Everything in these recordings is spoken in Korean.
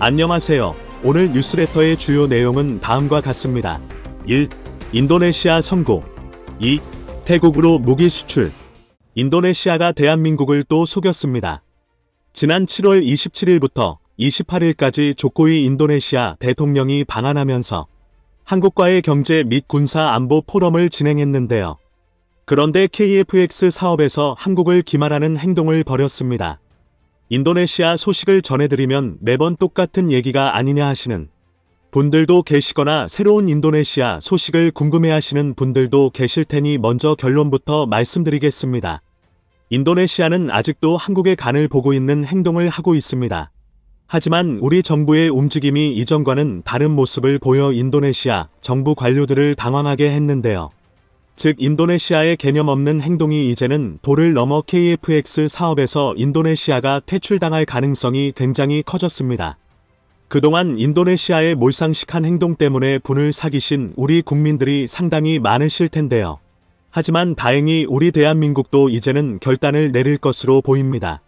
안녕하세요. 오늘 뉴스레터의 주요 내용은 다음과 같습니다. 1. 인도네시아 선고. 2. 태국으로 무기 수출. 인도네시아가 대한민국을 또 속였습니다. 지난 7월 27일부터 28일까지 조코위 인도네시아 대통령이 방한하면서 한국과의 경제 및 군사 안보 포럼을 진행했는데요. 그런데 KF-X 사업에서 한국을 기만하는 행동을 벌였습니다. 인도네시아 소식을 전해드리면 매번 똑같은 얘기가 아니냐 하시는 분들도 계시거나 새로운 인도네시아 소식을 궁금해하시는 분들도 계실 테니 먼저 결론부터 말씀드리겠습니다. 인도네시아는 아직도 한국의 간을 보고 있는 행동을 하고 있습니다. 하지만 우리 정부의 움직임이 이전과는 다른 모습을 보여 인도네시아 정부 관료들을 당황하게 했는데요. 즉 인도네시아의 개념 없는 행동이 이제는 도를 넘어 KF-X 사업에서 인도네시아가 퇴출당할 가능성이 굉장히 커졌습니다. 그동안 인도네시아의 몰상식한 행동 때문에 분을 사기신 우리 국민들이 상당히 많으실 텐데요. 하지만 다행히 우리 대한민국도 이제는 결단을 내릴 것으로 보입니다.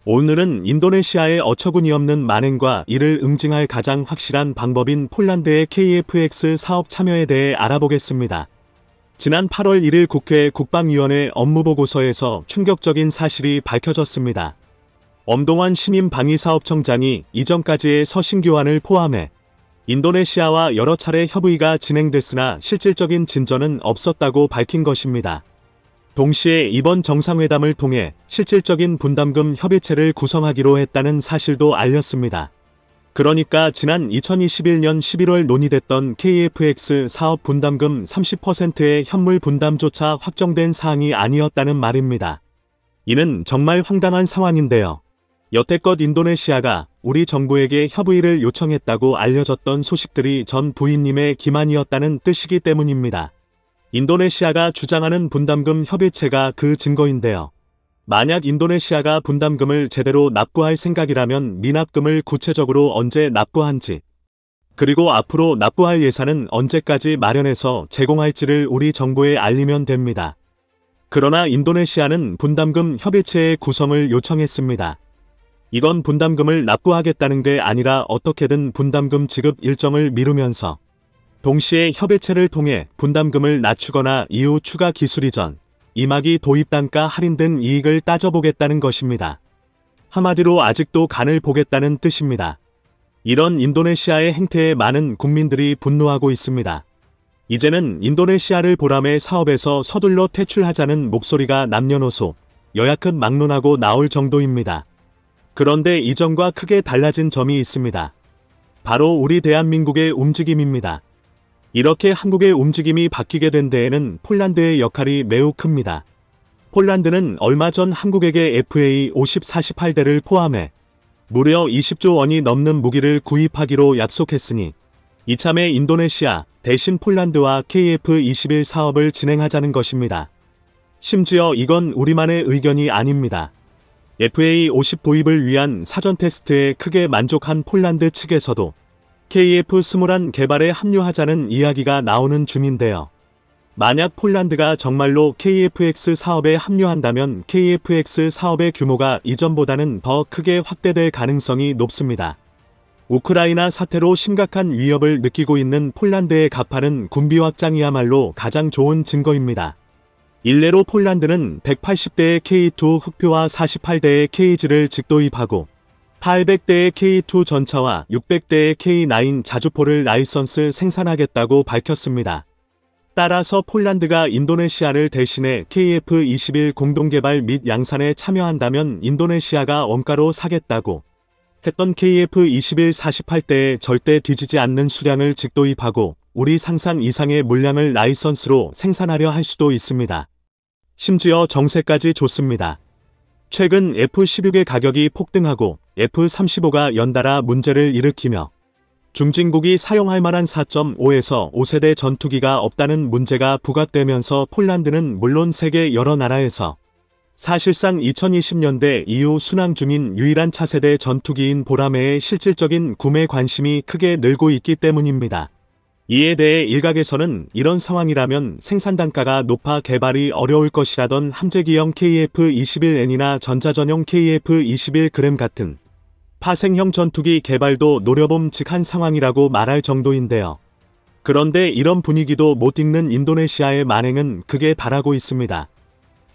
오늘은 인도네시아의 어처구니 없는 만행과 이를 응징할 가장 확실한 방법인 폴란드의 KF-X 사업 참여에 대해 알아보겠습니다. 지난 8월 1일 국회 국방위원회 업무보고서에서 충격적인 사실이 밝혀졌습니다. 엄동환 신임방위사업청장이 이전까지의 서신교환을 포함해 인도네시아와 여러 차례 협의가 진행됐으나 실질적인 진전은 없었다고 밝힌 것입니다. 동시에 이번 정상회담을 통해 실질적인 분담금 협의체를 구성하기로 했다는 사실도 알렸습니다. 그러니까 지난 2021년 11월 논의됐던 KF-X 사업 분담금 30%의 현물 분담조차 확정된 사항이 아니었다는 말입니다. 이는 정말 황당한 상황인데요. 여태껏 인도네시아가 우리 정부에게 협의를 요청했다고 알려졌던 소식들이 전 부인님의 기만이었다는 뜻이기 때문입니다. 인도네시아가 주장하는 분담금 협의체가 그 증거인데요. 만약 인도네시아가 분담금을 제대로 납부할 생각이라면 미납금을 구체적으로 언제 납부한지, 그리고 앞으로 납부할 예산은 언제까지 마련해서 제공할지를 우리 정부에 알리면 됩니다. 그러나 인도네시아는 분담금 협의체의 구성을 요청했습니다. 이건 분담금을 납부하겠다는 게 아니라 어떻게든 분담금 지급 일정을 미루면서 동시에 협의체를 통해 분담금을 낮추거나 이후 추가 기술 이전, 임하기 도입 단가 할인 등 이익을 따져보겠다는 것입니다. 한마디로 아직도 간을 보겠다는 뜻입니다. 이런 인도네시아의 행태에 많은 국민들이 분노하고 있습니다. 이제는 인도네시아를 보람의 사업에서 서둘러 퇴출하자는 목소리가 남녀노소, 여야큰 막론하고 나올 정도입니다. 그런데 이전과 크게 달라진 점이 있습니다. 바로 우리 대한민국의 움직임입니다. 이렇게 한국의 움직임이 바뀌게 된 데에는 폴란드의 역할이 매우 큽니다. 폴란드는 얼마 전 한국에게 FA-50-48대를 포함해 무려 20조 원이 넘는 무기를 구입하기로 약속했으니 이참에 인도네시아 대신 폴란드와 KF-21 사업을 진행하자는 것입니다. 심지어 이건 우리만의 의견이 아닙니다. FA-50 도입을 위한 사전 테스트에 크게 만족한 폴란드 측에서도 KF-21 개발에 합류하자는 이야기가 나오는 중인데요. 만약 폴란드가 정말로 KF-X 사업에 합류한다면 KF-X 사업의 규모가 이전보다는 더 크게 확대될 가능성이 높습니다. 우크라이나 사태로 심각한 위협을 느끼고 있는 폴란드의 가파른 군비 확장이야말로 가장 좋은 증거입니다. 일례로 폴란드는 180대의 K2 흑표와 48대의 KG를 직도입하고 800대의 K2 전차와 600대의 K9 자주포를 라이선스 생산하겠다고 밝혔습니다. 따라서 폴란드가 인도네시아를 대신해 KF-21 공동개발 및 양산에 참여한다면 인도네시아가 원가로 사겠다고 했던 KF-21 48대에 절대 뒤지지 않는 수량을 직도입하고 우리 상상 이상의 물량을 라이선스로 생산하려 할 수도 있습니다. 심지어 정세까지 줬습니다. 최근 F-16의 가격이 폭등하고 F-35가 연달아 문제를 일으키며 중진국이 사용할 만한 4.5에서 5세대 전투기가 없다는 문제가 부각되면서 폴란드는 물론 세계 여러 나라에서 사실상 2020년대 이후 순항 중인 유일한 차세대 전투기인 보라매의 실질적인 구매 관심이 크게 늘고 있기 때문입니다. 이에 대해 일각에서는 이런 상황이라면 생산 단가가 높아 개발이 어려울 것이라던 함재기형 KF-21N이나 전자전용 KF-21g 같은 파생형 전투기 개발도 노려봄직한 상황이라고 말할 정도인데요. 그런데 이런 분위기도 못 읽는 인도네시아의 만행은 극에 달하고 있습니다.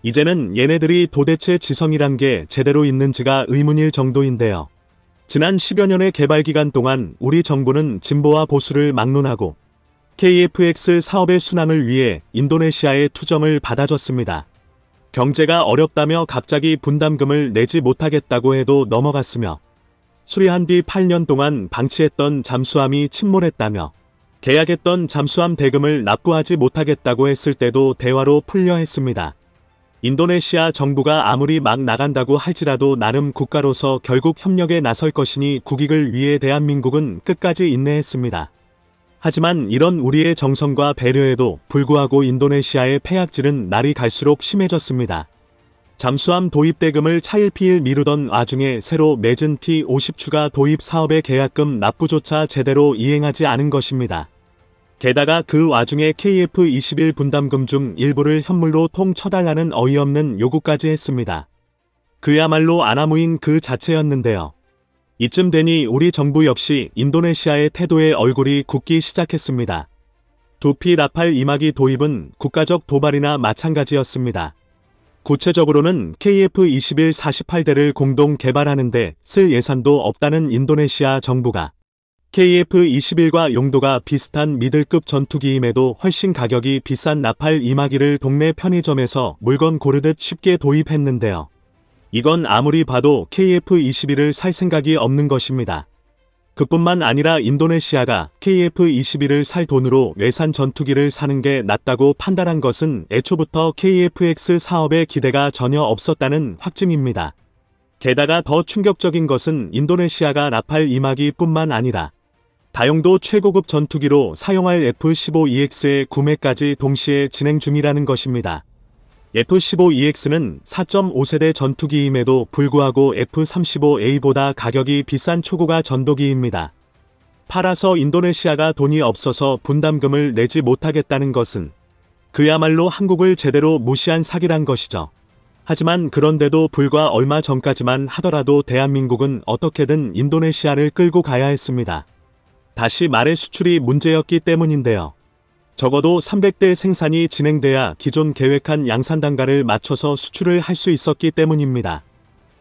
이제는 얘네들이 도대체 지성이란 게 제대로 있는지가 의문일 정도인데요. 지난 10여 년의 개발 기간 동안 우리 정부는 진보와 보수를 막론하고 KF-X 사업의 순항을 위해 인도네시아의 투정을 받아줬습니다. 경제가 어렵다며 갑자기 분담금을 내지 못하겠다고 해도 넘어갔으며 수리한 뒤 8년 동안 방치했던 잠수함이 침몰했다며 계약했던 잠수함 대금을 납부하지 못하겠다고 했을 때도 대화로 풀려 했습니다. 인도네시아 정부가 아무리 막 나간다고 할지라도 나름 국가로서 결국 협력에 나설 것이니 국익을 위해 대한민국은 끝까지 인내했습니다. 하지만 이런 우리의 정성과 배려에도 불구하고 인도네시아의 폐악질은 날이 갈수록 심해졌습니다. 잠수함 도입 대금을 차일피일 미루던 와중에 새로 맺은 T-50 추가 도입 사업의 계약금 납부조차 제대로 이행하지 않은 것입니다. 게다가 그 와중에 KF-21 분담금 중 일부를 현물로 통쳐달라는 어이없는 요구까지 했습니다. 그야말로 아나무인 그 자체였는데요. 이쯤 되니 우리 정부 역시 인도네시아의 태도에 얼굴이 굽기 시작했습니다. 두피 라팔 2마기 도입은 국가적 도발이나 마찬가지였습니다. 구체적으로는 KF-21 48대를 공동 개발하는데 쓸 예산도 없다는 인도네시아 정부가 KF-21과 용도가 비슷한 미들급 전투기임에도 훨씬 가격이 비싼 라팔 2마기를 동네 편의점에서 물건 고르듯 쉽게 도입했는데요. 이건 아무리 봐도 KF-21을 살 생각이 없는 것입니다. 그뿐만 아니라 인도네시아가 KF-21을 살 돈으로 외산 전투기를 사는 게 낫다고 판단한 것은 애초부터 KF-X 사업에 기대가 전혀 없었다는 확증입니다. 게다가 더 충격적인 것은 인도네시아가 라팔 2마기 뿐만 아니라 다용도 최고급 전투기로 사용할 F-15EX의 구매까지 동시에 진행 중이라는 것입니다. F-15EX는 4.5세대 전투기임에도 불구하고 F-35A보다 가격이 비싼 초고가 전도기입니다. 팔아서 인도네시아가 돈이 없어서 분담금을 내지 못하겠다는 것은 그야말로 한국을 제대로 무시한 사기란 것이죠. 하지만 그런데도 불과 얼마 전까지만 하더라도 대한민국은 어떻게든 인도네시아를 끌고 가야 했습니다. 다시 말해 수출이 문제였기 때문인데요. 적어도 300대 생산이 진행돼야 기존 계획한 양산 단가를 맞춰서 수출을 할 수 있었기 때문입니다.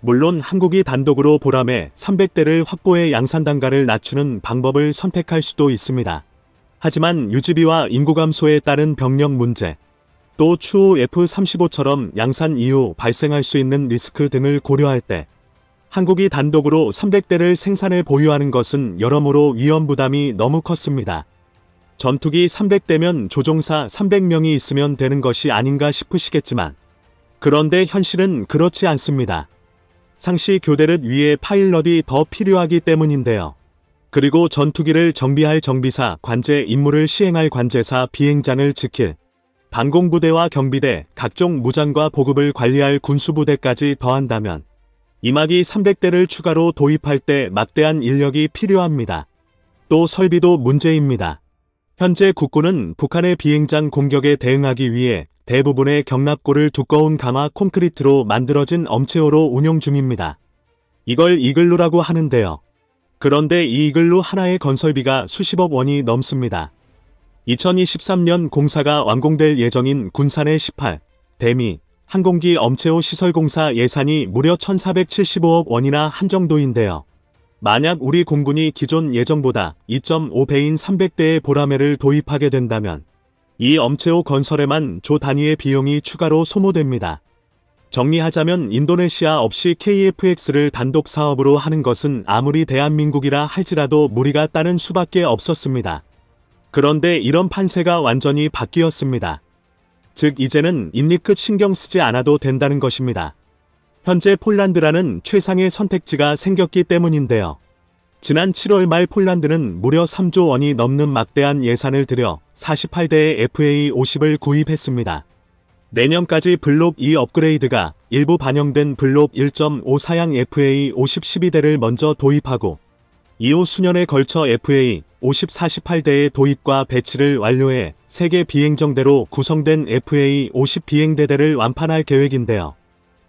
물론 한국이 단독으로 보람에 300대를 확보해 양산 단가를 낮추는 방법을 선택할 수도 있습니다. 하지만 유지비와 인구 감소에 따른 병력 문제, 또 추후 F-35처럼 양산 이후 발생할 수 있는 리스크 등을 고려할 때 한국이 단독으로 300대를 생산해 보유하는 것은 여러모로 위험 부담이 너무 컸습니다. 전투기 300대면 조종사 300명이 있으면 되는 것이 아닌가 싶으시겠지만 그런데 현실은 그렇지 않습니다. 상시 교대를 위해 파일럿이 더 필요하기 때문인데요. 그리고 전투기를 정비할 정비사, 관제 임무를 시행할 관제사, 비행장을 지킬 방공부대와 경비대, 각종 무장과 보급을 관리할 군수부대까지 더한다면 2마기 300대를 추가로 도입할 때 막대한 인력이 필요합니다. 또 설비도 문제입니다. 현재 국군은 북한의 비행장 공격에 대응하기 위해 대부분의 경납고를 두꺼운 가마 콘크리트로 만들어진 엄체호로 운용 중입니다. 이걸 이글루라고 하는데요. 그런데 이 이글루 하나의 건설비가 수십억 원이 넘습니다. 2023년 공사가 완공될 예정인 군산의 18, 대미, 항공기 엄체호 시설공사 예산이 무려 1,475억 원이나 한정도인데요. 만약 우리 공군이 기존 예정보다 2.5배인 300대의 보라매를 도입하게 된다면 이 엄체호 건설에만 조 단위의 비용이 추가로 소모됩니다. 정리하자면 인도네시아 없이 KF-X를 단독 사업으로 하는 것은 아무리 대한민국이라 할지라도 무리가 따른 수밖에 없었습니다. 그런데 이런 판세가 완전히 바뀌었습니다. 즉 이제는 인리끝 신경 쓰지 않아도 된다는 것입니다. 현재 폴란드라는 최상의 선택지가 생겼기 때문인데요. 지난 7월 말 폴란드는 무려 3조 원이 넘는 막대한 예산을 들여 48대의 FA-50을 구입했습니다. 내년까지 블록 2 업그레이드가 일부 반영된 블록 1.5 사양 FA-50 12대를 먼저 도입하고 이후 수년에 걸쳐 FA-50 48대의 도입과 배치를 완료해 세계 비행정대로 구성된 FA-50 비행대대를 완판할 계획인데요.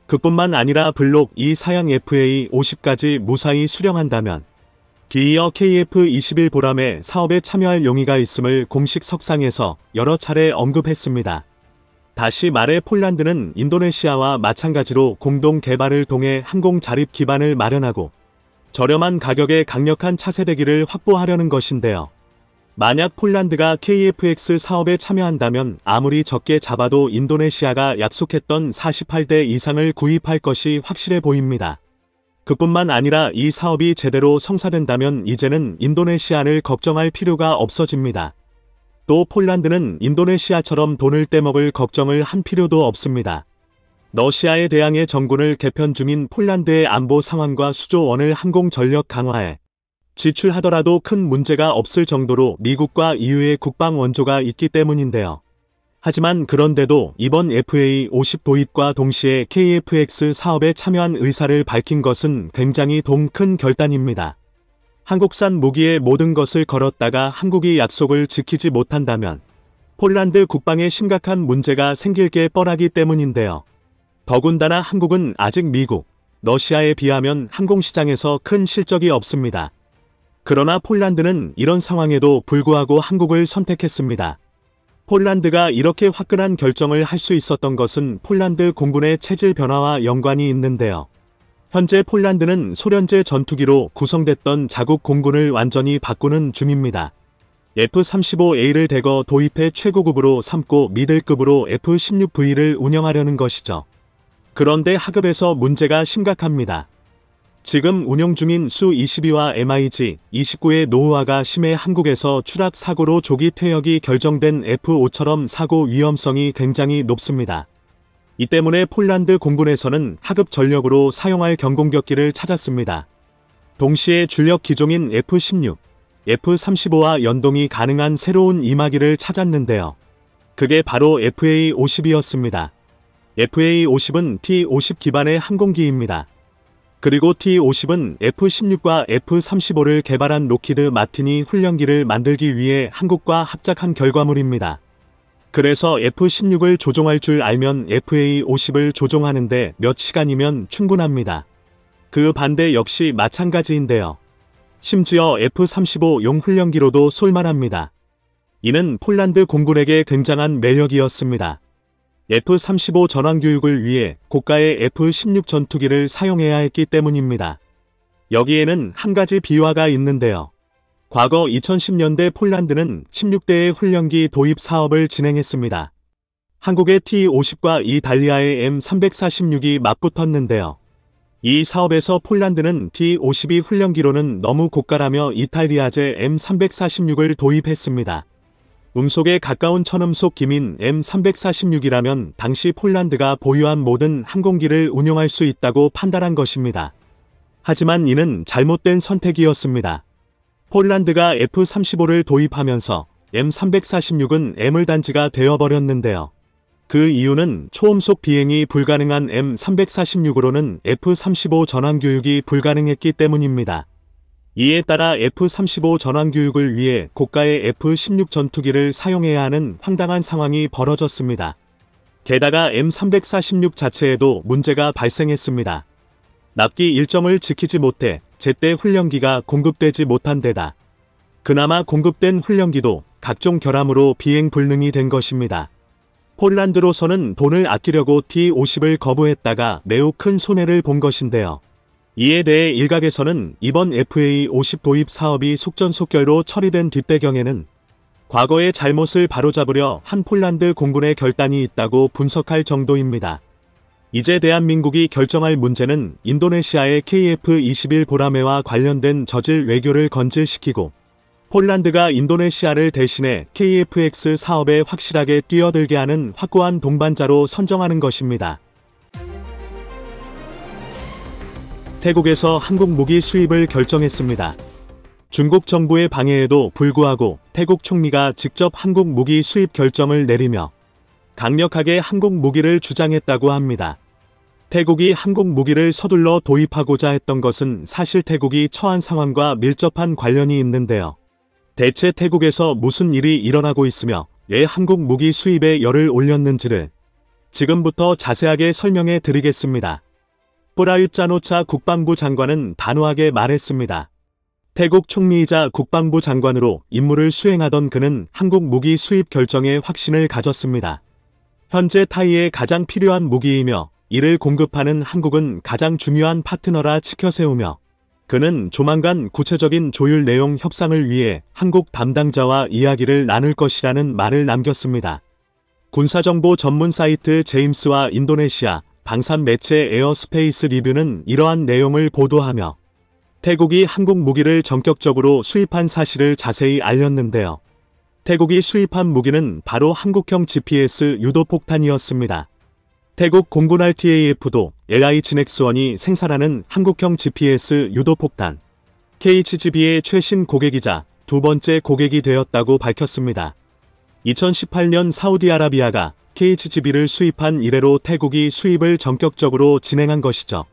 그뿐만 아니라 블록 2 사양 FA-50까지 무사히 수령한다면 뒤이어 KF-21 보람의 사업에 참여할 용의가 있음을 공식 석상에서 여러 차례 언급했습니다. 다시 말해 폴란드는 인도네시아와 마찬가지로 공동 개발을 통해 항공 자립 기반을 마련하고 저렴한 가격에 강력한 차세대기를 확보하려는 것인데요. 만약 폴란드가 KF-X 사업에 참여한다면 아무리 적게 잡아도 인도네시아가 약속했던 48대 이상을 구입할 것이 확실해 보입니다. 그뿐만 아니라 이 사업이 제대로 성사된다면 이제는 인도네시아를 걱정할 필요가 없어집니다. 또 폴란드는 인도네시아처럼 돈을 떼먹을 걱정을 한 필요도 없습니다. 러시아에 대항해 정군을 개편 중인 폴란드의 안보 상황과 수조 원을 항공 전력 강화에 지출하더라도 큰 문제가 없을 정도로 미국과 EU의 국방 원조가 있기 때문인데요. 하지만 그런데도 이번 FA-50 도입과 동시에 KF-X 사업에 참여한 의사를 밝힌 것은 굉장히 큰 결단입니다. 한국산 무기에 모든 것을 걸었다가 한국이 약속을 지키지 못한다면 폴란드 국방에 심각한 문제가 생길 게 뻔하기 때문인데요. 더군다나 한국은 아직 미국, 러시아에 비하면 항공시장에서 큰 실적이 없습니다. 그러나 폴란드는 이런 상황에도 불구하고 한국을 선택했습니다. 폴란드가 이렇게 화끈한 결정을 할 수 있었던 것은 폴란드 공군의 체질 변화와 연관이 있는데요. 현재 폴란드는 소련제 전투기로 구성됐던 자국 공군을 완전히 바꾸는 중입니다. F-35A를 대거 도입해 최고급으로 삼고 미들급으로 F-16V를 운영하려는 것이죠. 그런데 하급에서 문제가 심각합니다. 지금 운영 중인 수-22와 MiG-29의 노후화가 심해 한국에서 추락 사고로 조기 퇴역이 결정된 F-5처럼 사고 위험성이 굉장히 높습니다. 이 때문에 폴란드 공군에서는 하급 전력으로 사용할 경공격기를 찾았습니다. 동시에 주력 기종인 F-16, F-35와 연동이 가능한 새로운 이마기를 찾았는데요. 그게 바로 FA-50이었습니다. FA-50은 T-50 기반의 항공기입니다. 그리고 T-50은 F-16과 F-35를 개발한 록히드 마틴이 훈련기를 만들기 위해 한국과 합작한 결과물입니다. 그래서 F-16을 조종할 줄 알면 FA-50을 조종하는데 몇 시간이면 충분합니다. 그 반대 역시 마찬가지인데요. 심지어 F-35용 훈련기로도 쏠만합니다. 이는 폴란드 공군에게 굉장한 매력이었습니다. F-35 전환 교육을 위해 고가의 F-16 전투기를 사용해야 했기 때문입니다. 여기에는 한 가지 비화가 있는데요. 과거 2010년대 폴란드는 16대의 훈련기 도입 사업을 진행했습니다. 한국의 T-50과 이탈리아의 M346이 맞붙었는데요. 이 사업에서 폴란드는 T-52 훈련기로는 너무 고가라며 이탈리아제 M346을 도입했습니다. 음속에 가까운 천음속 기민 M346이라면 당시 폴란드가 보유한 모든 항공기를 운용할 수 있다고 판단한 것입니다. 하지만 이는 잘못된 선택이었습니다. 폴란드가 F-35를 도입하면서 M346은 애물단지가 되어버렸는데요. 그 이유는 초음속 비행이 불가능한 M346으로는 F-35 전환 교육이 불가능했기 때문입니다. 이에 따라 F-35 전환 교육을 위해 고가의 F-16 전투기를 사용해야 하는 황당한 상황이 벌어졌습니다. 게다가 M346 자체에도 문제가 발생했습니다. 납기 일정을 지키지 못해 제때 훈련기가 공급되지 못한 데다 그나마 공급된 훈련기도 각종 결함으로 비행 불능이 된 것입니다. 폴란드로서는 돈을 아끼려고 T-50을 거부했다가 매우 큰 손해를 본 것인데요. 이에 대해 일각에서는 이번 FA-50 도입 사업이 속전속결로 처리된 뒷배경에는 과거의 잘못을 바로잡으려 한 폴란드 공군의 결단이 있다고 분석할 정도입니다. 이제 대한민국이 결정할 문제는 인도네시아의 KF-21 보라매와 관련된 저질 외교를 건질시키고 폴란드가 인도네시아를 대신해 KF-X 사업에 확실하게 뛰어들게 하는 확고한 동반자로 선정하는 것입니다. 태국에서 한국 무기 수입을 결정했습니다. 중국 정부의 방해에도 불구하고 태국 총리가 직접 한국 무기 수입 결정을 내리며 강력하게 한국 무기를 주장했다고 합니다. 태국이 한국 무기를 서둘러 도입하고자 했던 것은 사실 태국이 처한 상황과 밀접한 관련이 있는데요. 대체 태국에서 무슨 일이 일어나고 있으며 왜 한국 무기 수입에 열을 올렸는지를 지금부터 자세하게 설명해 드리겠습니다. 프라윕 짜노차 국방부 장관은 단호하게 말했습니다. 태국 총리이자 국방부 장관으로 임무를 수행하던 그는 한국 무기 수입 결정에 확신을 가졌습니다. 현재 타이에 가장 필요한 무기이며 이를 공급하는 한국은 가장 중요한 파트너라 치켜세우며 그는 조만간 구체적인 조율 내용 협상을 위해 한국 담당자와 이야기를 나눌 것이라는 말을 남겼습니다. 군사정보 전문 사이트 제임스와 인도네시아 방산 매체 에어스페이스 리뷰는 이러한 내용을 보도하며 태국이 한국 무기를 전격적으로 수입한 사실을 자세히 알렸는데요. 태국이 수입한 무기는 바로 한국형 GPS 유도폭탄이었습니다. 태국 공군 RTAF도 LI-GNX-1이 생산하는 한국형 GPS 유도폭탄 KHGB의 최신 고객이자 두 번째 고객이 되었다고 밝혔습니다. 2018년 사우디아라비아가 KHGB를 수입한 이래로 태국이 수입을 전격적으로 진행한 것이죠.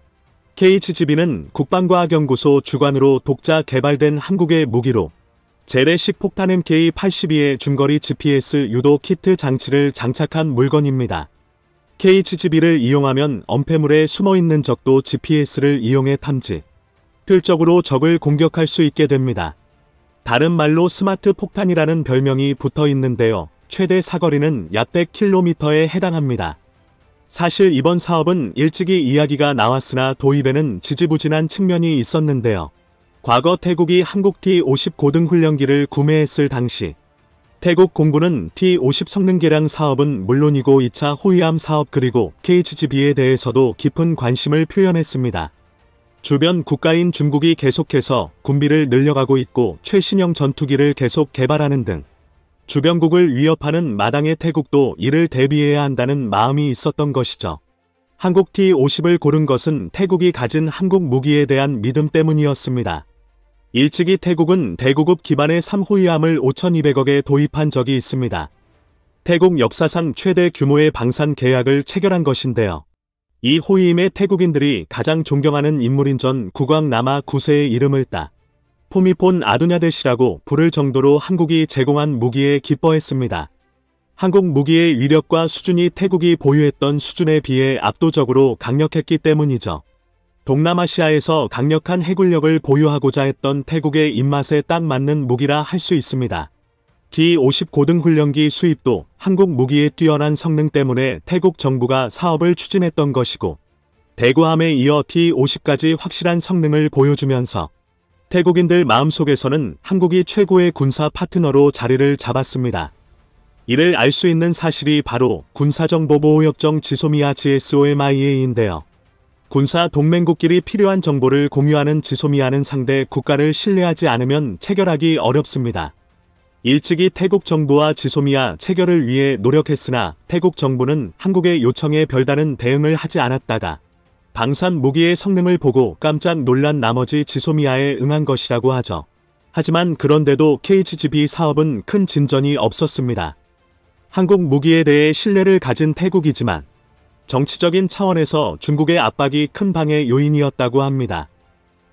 KHGB는 국방과학연구소 주관으로 독자 개발된 한국의 무기로 재래식 폭탄 MK82의 중거리 GPS 유도 키트 장치를 장착한 물건입니다. KHGB를 이용하면 엄폐물에 숨어있는 적도 GPS를 이용해 탐지, 틀적으로 적을 공격할 수 있게 됩니다. 다른 말로 스마트 폭탄이라는 별명이 붙어 있는데요. 최대 사거리는 약 100km에 해당합니다. 사실 이번 사업은 일찍이 이야기가 나왔으나 도입에는 지지부진한 측면이 있었는데요. 과거 태국이 한국 T-50 고등훈련기를 구매했을 당시 태국 공군은 T-50 성능 개량 사업은 물론이고 2차 호위함 사업 그리고 KHGB에 대해서도 깊은 관심을 표현했습니다. 주변 국가인 중국이 계속해서 군비를 늘려가고 있고 최신형 전투기를 계속 개발하는 등 주변국을 위협하는 마당의 태국도 이를 대비해야 한다는 마음이 있었던 것이죠. 한국 T-50을 고른 것은 태국이 가진 한국 무기에 대한 믿음 때문이었습니다. 일찍이 태국은 대구급 기반의 3호위함을 5,200억에 도입한 적이 있습니다. 태국 역사상 최대 규모의 방산 계약을 체결한 것인데요. 이 호위임에 태국인들이 가장 존경하는 인물인 전 국왕 나마 9세의 이름을 따 푸미폰 아두냐데시라고 부를 정도로 한국이 제공한 무기에 기뻐했습니다. 한국 무기의 위력과 수준이 태국이 보유했던 수준에 비해 압도적으로 강력했기 때문이죠. 동남아시아에서 강력한 해군력을 보유하고자 했던 태국의 입맛에 딱 맞는 무기라 할 수 있습니다. T-50 고등훈련기 수입도 한국 무기의 뛰어난 성능 때문에 태국 정부가 사업을 추진했던 것이고 대구함에 이어 T-50까지 확실한 성능을 보여주면서 태국인들 마음속에서는 한국이 최고의 군사 파트너로 자리를 잡았습니다. 이를 알 수 있는 사실이 바로 군사정보보호협정 지소미아 GSOMIA인데요. 군사 동맹국끼리 필요한 정보를 공유하는 지소미아는 상대 국가를 신뢰하지 않으면 체결하기 어렵습니다. 일찍이 태국 정부와 지소미아 체결을 위해 노력했으나 태국 정부는 한국의 요청에 별다른 대응을 하지 않았다가 방산 무기의 성능을 보고 깜짝 놀란 나머지 지소미아에 응한 것이라고 하죠. 하지만 그런데도 KHGB 사업은 큰 진전이 없었습니다. 한국 무기에 대해 신뢰를 가진 태국이지만 정치적인 차원에서 중국의 압박이 큰 방해 요인이었다고 합니다.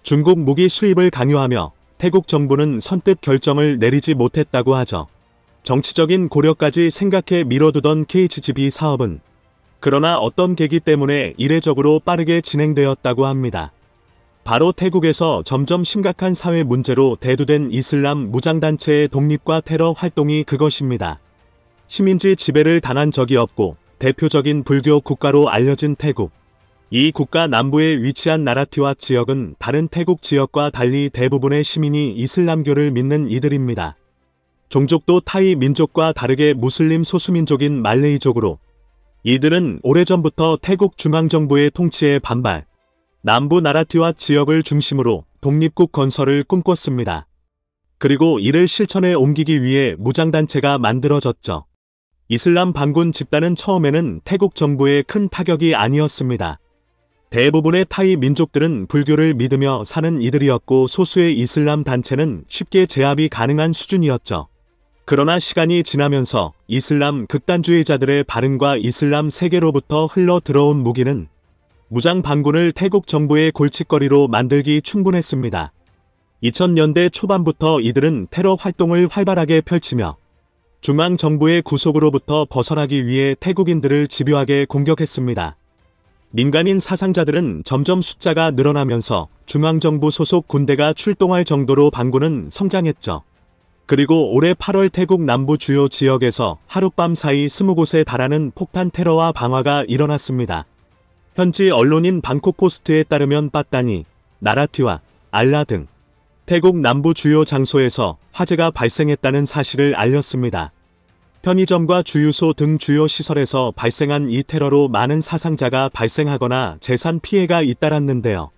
중국 무기 수입을 강요하며 태국 정부는 선뜻 결정을 내리지 못했다고 하죠. 정치적인 고려까지 생각해 미뤄두던 KHGB 사업은 그러나 어떤 계기 때문에 이례적으로 빠르게 진행되었다고 합니다. 바로 태국에서 점점 심각한 사회 문제로 대두된 이슬람 무장단체의 독립과 테러 활동이 그것입니다. 식민지 지배를 당한 적이 없고 대표적인 불교 국가로 알려진 태국. 이 국가 남부에 위치한 나라티와 지역은 다른 태국 지역과 달리 대부분의 시민이 이슬람교를 믿는 이들입니다. 종족도 타이 민족과 다르게 무슬림 소수민족인 말레이족으로 이들은 오래전부터 태국 중앙정부의 통치에 반발, 남부 나라티와 지역을 중심으로 독립국 건설을 꿈꿨습니다. 그리고 이를 실천에 옮기기 위해 무장단체가 만들어졌죠. 이슬람 반군 집단은 처음에는 태국 정부에 큰 타격이 아니었습니다. 대부분의 타이 민족들은 불교를 믿으며 사는 이들이었고 소수의 이슬람 단체는 쉽게 제압이 가능한 수준이었죠. 그러나 시간이 지나면서 이슬람 극단주의자들의 발흥과 이슬람 세계로부터 흘러 들어온 무기는 무장 반군을 태국 정부의 골칫거리로 만들기 충분했습니다. 2000년대 초반부터 이들은 테러 활동을 활발하게 펼치며 중앙정부의 구속으로부터 벗어나기 위해 태국인들을 집요하게 공격했습니다. 민간인 사상자들은 점점 숫자가 늘어나면서 중앙정부 소속 군대가 출동할 정도로 반군은 성장했죠. 그리고 올해 8월 태국 남부 주요 지역에서 하룻밤 사이 20곳에 달하는 폭탄 테러와 방화가 일어났습니다. 현지 언론인 방콕포스트에 따르면 빠따니, 나라티와 알라 등 태국 남부 주요 장소에서 화재가 발생했다는 사실을 알렸습니다. 편의점과 주유소 등 주요 시설에서 발생한 이 테러로 많은 사상자가 발생하거나 재산 피해가 잇따랐는데요.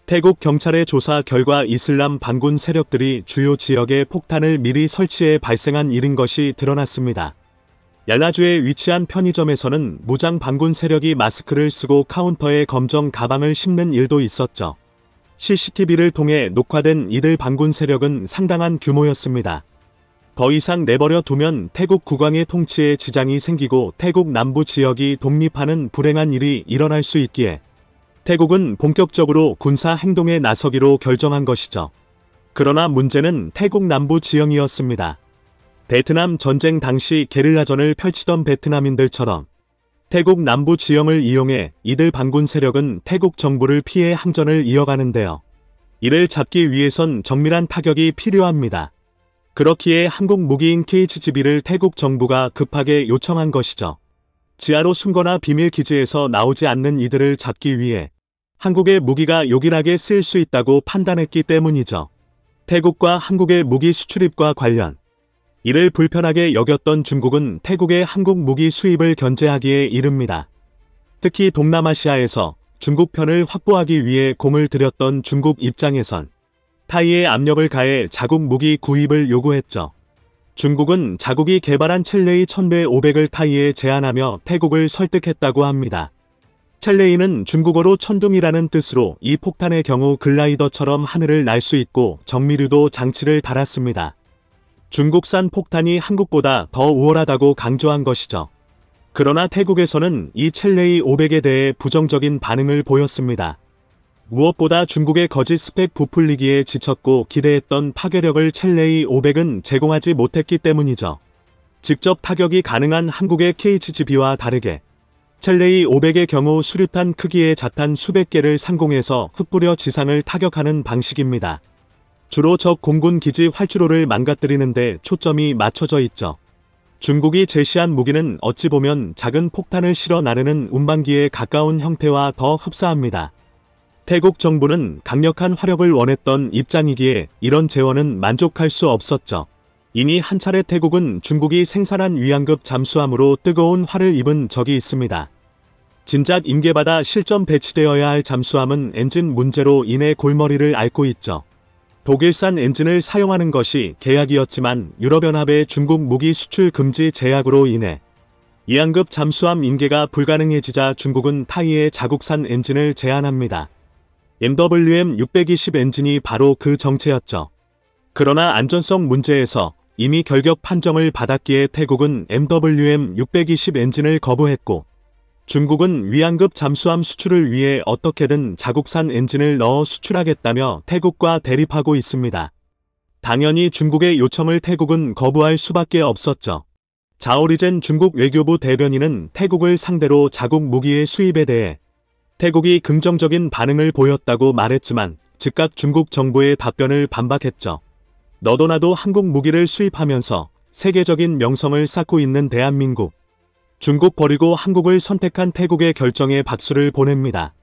태국 경찰의 조사 결과 이슬람 반군 세력들이 주요 지역에 폭탄을 미리 설치해 발생한 일인 것이 드러났습니다. 얄라주에 위치한 편의점에서는 무장 반군 세력이 마스크를 쓰고 카운터에 검정 가방을 씹는 일도 있었죠. CCTV를 통해 녹화된 이들 반군 세력은 상당한 규모였습니다. 더 이상 내버려 두면 태국 국왕의 통치에 지장이 생기고 태국 남부 지역이 독립하는 불행한 일이 일어날 수 있기에 태국은 본격적으로 군사 행동에 나서기로 결정한 것이죠. 그러나 문제는 태국 남부 지형이었습니다. 베트남 전쟁 당시 게릴라전을 펼치던 베트남인들처럼 태국 남부 지형을 이용해 이들 반군 세력은 태국 정부를 피해 항전을 이어가는데요. 이를 잡기 위해선 정밀한 타격이 필요합니다. 그렇기에 한국 무기인 KHGB를 태국 정부가 급하게 요청한 것이죠. 지하로 숨거나 비밀 기지에서 나오지 않는 이들을 잡기 위해 한국의 무기가 요긴하게 쓰일 수 있다고 판단했기 때문이죠. 태국과 한국의 무기 수출입과 관련 이를 불편하게 여겼던 중국은 태국의 한국 무기 수입을 견제하기에 이릅니다. 특히 동남아시아에서 중국 편을 확보하기 위해 공을 들였던 중국 입장에선 타이에 압력을 가해 자국 무기 구입을 요구했죠. 중국은 자국이 개발한 첼레이 1500을 타이에 제안하며 태국을 설득했다고 합니다. 첼레이는 중국어로 천둥이라는 뜻으로 이 폭탄의 경우 글라이더처럼 하늘을 날 수 있고 정미류도 장치를 달았습니다. 중국산 폭탄이 한국보다 더 우월하다고 강조한 것이죠. 그러나 태국에서는 이 첼레이 500에 대해 부정적인 반응을 보였습니다. 무엇보다 중국의 거짓 스펙 부풀리기에 지쳤고 기대했던 파괴력을 첼레이 500은 제공하지 못했기 때문이죠. 직접 타격이 가능한 한국의 KHGB와 다르게 첼레이 500의 경우 수류탄 크기의 자탄 수백 개를 상공에서 흩뿌려 지상을 타격하는 방식입니다. 주로 적 공군 기지 활주로를 망가뜨리는 데 초점이 맞춰져 있죠. 중국이 제시한 무기는 어찌 보면 작은 폭탄을 실어 나르는 운반기에 가까운 형태와 더 흡사합니다. 태국 정부는 강력한 화력을 원했던 입장이기에 이런 재원은 만족할 수 없었죠. 이미 한 차례 태국은 중국이 생산한 위안급 잠수함으로 뜨거운 화를 입은 적이 있습니다. 진작 임계받아 실전 배치되어야 할 잠수함은 엔진 문제로 인해 골머리를 앓고 있죠. 독일산 엔진을 사용하는 것이 계약이었지만 유럽연합의 중국 무기 수출 금지 제약으로 인해 이항급 잠수함 인계가 불가능해지자 중국은 타이의 자국산 엔진을 제안합니다. MWM-620 엔진이 바로 그 정체였죠. 그러나 안전성 문제에서 이미 결격 판정을 받았기에 태국은 MWM-620 엔진을 거부했고 중국은 위안급 잠수함 수출을 위해 어떻게든 자국산 엔진을 넣어 수출하겠다며 태국과 대립하고 있습니다. 당연히 중국의 요청을 태국은 거부할 수밖에 없었죠. 자오리젠 중국 외교부 대변인은 태국을 상대로 자국 무기의 수입에 대해 태국이 긍정적인 반응을 보였다고 말했지만 즉각 중국 정부의 답변을 반박했죠. 너도 나도 한국 무기를 수입하면서 세계적인 명성을 쌓고 있는 대한민국. 중국 버리고 한국을 선택한 태국의 결정에 박수를 보냅니다.